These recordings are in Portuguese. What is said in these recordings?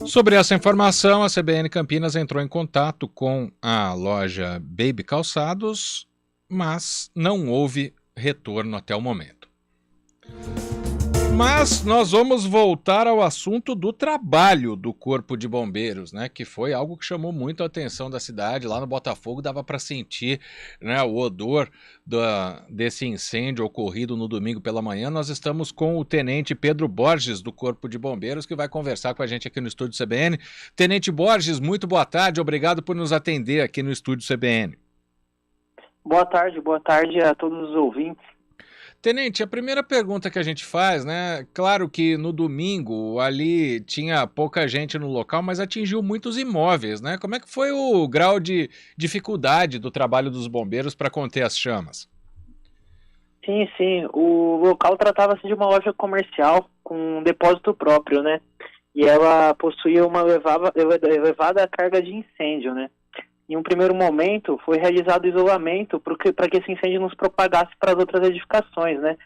Sobre essa informação, a CBN Campinas entrou em contato com a loja Baby Calçados, mas não houve retorno até o momento. Mas nós vamos voltar ao assunto do trabalho do Corpo de Bombeiros, né? Que foi algo que chamou muito a atenção da cidade. Lá no Botafogo dava para sentir, né, o odor desse incêndio ocorrido no domingo pela manhã. Nós estamos com o Tenente Pedro Borges, do Corpo de Bombeiros, que vai conversar com a gente aqui no Estúdio CBN. Tenente Borges, muito boa tarde. Obrigado por nos atender aqui no Estúdio CBN. Boa tarde a todos os ouvintes. Tenente, a primeira pergunta que a gente faz, né? Claro que no domingo ali tinha pouca gente no local, mas atingiu muitos imóveis, né? Como é que foi o grau de dificuldade do trabalho dos bombeiros para conter as chamas? Sim, o local tratava-se de uma loja comercial com um depósito próprio, né? E ela possuía uma elevada carga de incêndio, né? Em um primeiro momento, foi realizado isolamento para que esse incêndio não se propagasse para as outras edificações, né?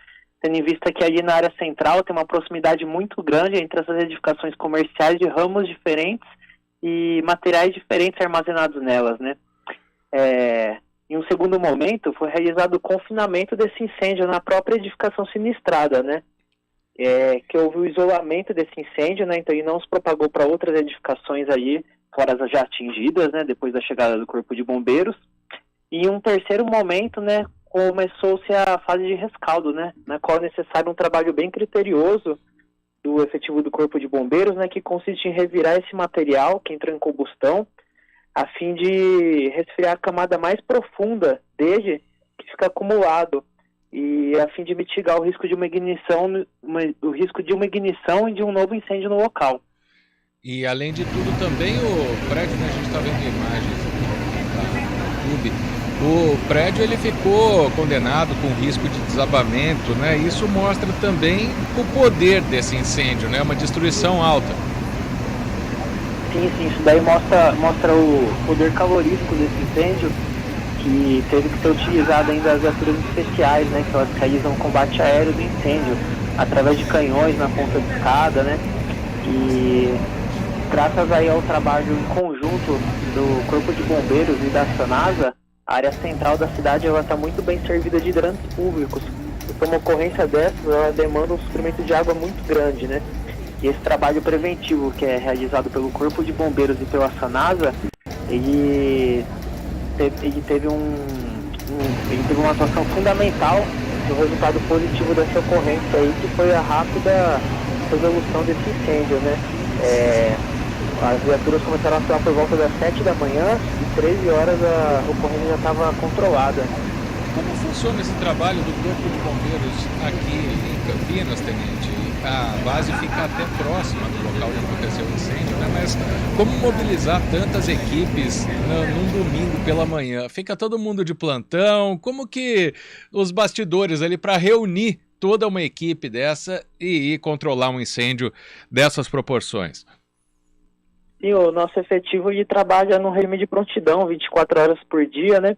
Tendo em vista que ali na área central tem uma proximidade muito grande entre essas edificações comerciais de ramos diferentes e materiais diferentes armazenados nelas, né? Em um segundo momento, foi realizado o confinamento desse incêndio na própria edificação sinistrada, né? Que houve o isolamento desse incêndio, né? Então ele não se propagou para outras edificações ali, fora as já atingidas, né, depois da chegada do Corpo de Bombeiros. E em um terceiro momento, né, começou-se a fase de rescaldo, né, na qual é necessário um trabalho bem criterioso do efetivo do Corpo de Bombeiros, né, que consiste em revirar esse material que entrou em combustão, a fim de resfriar a camada mais profunda dele, que fica acumulado, e a fim de mitigar o risco de uma ignição, e de um novo incêndio no local. E além de tudo também o prédio, né, a gente está vendo imagens aqui no YouTube, o prédio ele ficou condenado com risco de desabamento, né? Isso mostra também o poder desse incêndio, né? Uma destruição alta. Sim, isso daí mostra o poder calorífico desse incêndio, que teve que ser utilizado ainda as viaturas especiais, né? Que elas realizam o combate aéreo do incêndio, através de canhões na ponta de escada, né? E graças aí ao trabalho em conjunto do Corpo de Bombeiros e da Sanasa, a área central da cidade está muito bem servida de hidrantes públicos. Então, uma ocorrência dessas, ela demanda um suprimento de água muito grande, né? E esse trabalho preventivo que é realizado pelo Corpo de Bombeiros e pela Sanasa, ele teve uma atuação fundamental no resultado positivo dessa ocorrência aí, que foi a rápida resolução desse incêndio, né? As viaturas começaram a atuar por volta das 7 da manhã e 13 horas a ocorrência já estava controlada. Como funciona esse trabalho do Corpo de Bombeiros aqui em Campinas, Tenente? A base fica até próxima do local onde aconteceu o incêndio, né? Mas como mobilizar tantas equipes num domingo pela manhã? Fica todo mundo de plantão? Como que os bastidores ali para reunir toda uma equipe dessa e ir controlar um incêndio dessas proporções? Sim, o nosso efetivo de trabalho é no regime de prontidão, 24 horas por dia, né?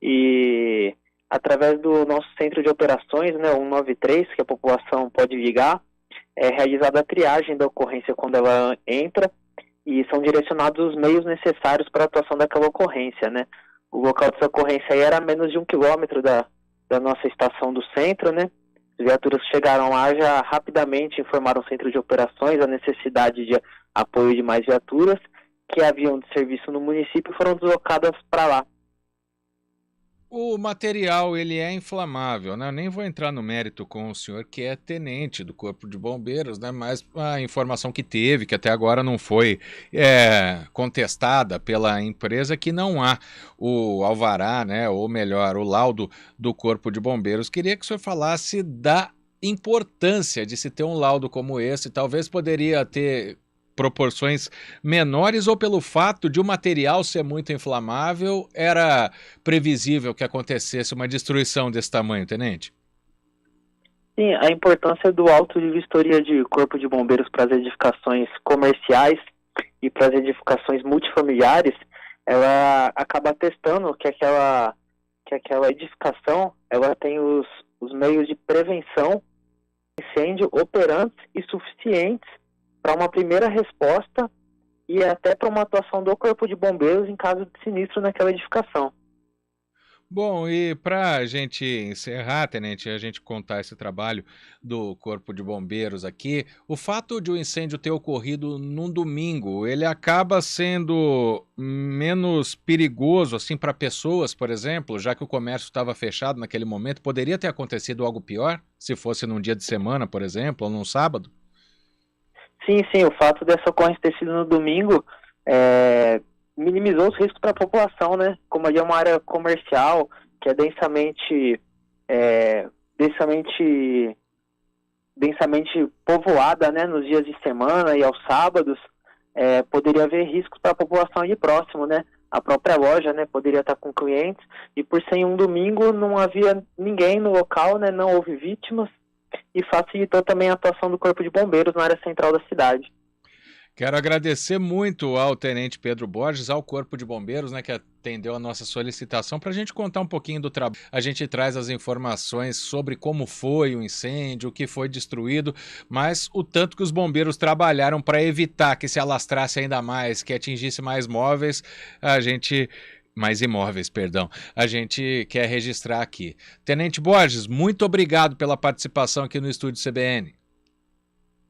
E através do nosso centro de operações, né, 193, que a população pode ligar, é realizada a triagem da ocorrência quando ela entra e são direcionados os meios necessários para a atuação daquela ocorrência, né? O local dessa ocorrência aí era a menos de 1 quilômetro da nossa estação do centro, né? As viaturas que chegaram lá já rapidamente informaram o centro de operações a necessidade de apoio de mais viaturas que haviam de serviço no município e foram deslocadas para lá. O material ele é inflamável, né? Eu nem vou entrar no mérito com o senhor que é tenente do Corpo de Bombeiros, né? Mas a informação que teve, que até agora não foi contestada pela empresa, que não há o alvará, né? Ou melhor, o laudo do Corpo de Bombeiros. Queria que o senhor falasse da importância de se ter um laudo como esse. Talvez poderia ter proporções menores ou pelo fato de o material ser muito inflamável, era previsível que acontecesse uma destruição desse tamanho, Tenente? Sim, a importância do auto de vistoria de Corpo de Bombeiros para as edificações comerciais e para as edificações multifamiliares, ela acaba atestando que aquela edificação ela tem os meios de prevenção de incêndio operantes e suficientes para uma primeira resposta e até para uma atuação do Corpo de Bombeiros em caso de sinistro naquela edificação. Bom, e para a gente encerrar, Tenente, a gente contar esse trabalho do Corpo de Bombeiros aqui, o fato de o incêndio ter ocorrido num domingo, ele acaba sendo menos perigoso assim para pessoas, por exemplo, já que o comércio estava fechado naquele momento, poderia ter acontecido algo pior se fosse num dia de semana, por exemplo, ou num sábado? Sim, sim, o fato dessa ocorrência ter sido no domingo minimizou os riscos para a população, né? Como ali é uma área comercial que é é, densamente, densamente povoada, né? Nos dias de semana e aos sábados, poderia haver riscos para a população ali próximo, né? A própria loja, né? Poderia estar com clientes e por ser um domingo não havia ninguém no local, né? Não houve vítimas e facilitou também a atuação do Corpo de Bombeiros na área central da cidade. Quero agradecer muito ao Tenente Pedro Borges, ao Corpo de Bombeiros, né, que atendeu a nossa solicitação para a gente contar um pouquinho do trabalho. A gente traz as informações sobre como foi o incêndio, o que foi destruído, mas o tanto que os bombeiros trabalharam para evitar que se alastrasse ainda mais, que atingisse mais móveis, mais imóveis, perdão. A gente quer registrar aqui. Tenente Borges, muito obrigado pela participação aqui no Estúdio CBN.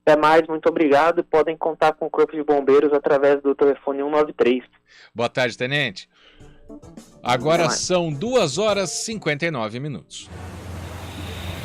Até mais, muito obrigado. Podem contar com o Corpo de Bombeiros através do telefone 193. Boa tarde, Tenente. Agora são 2h59.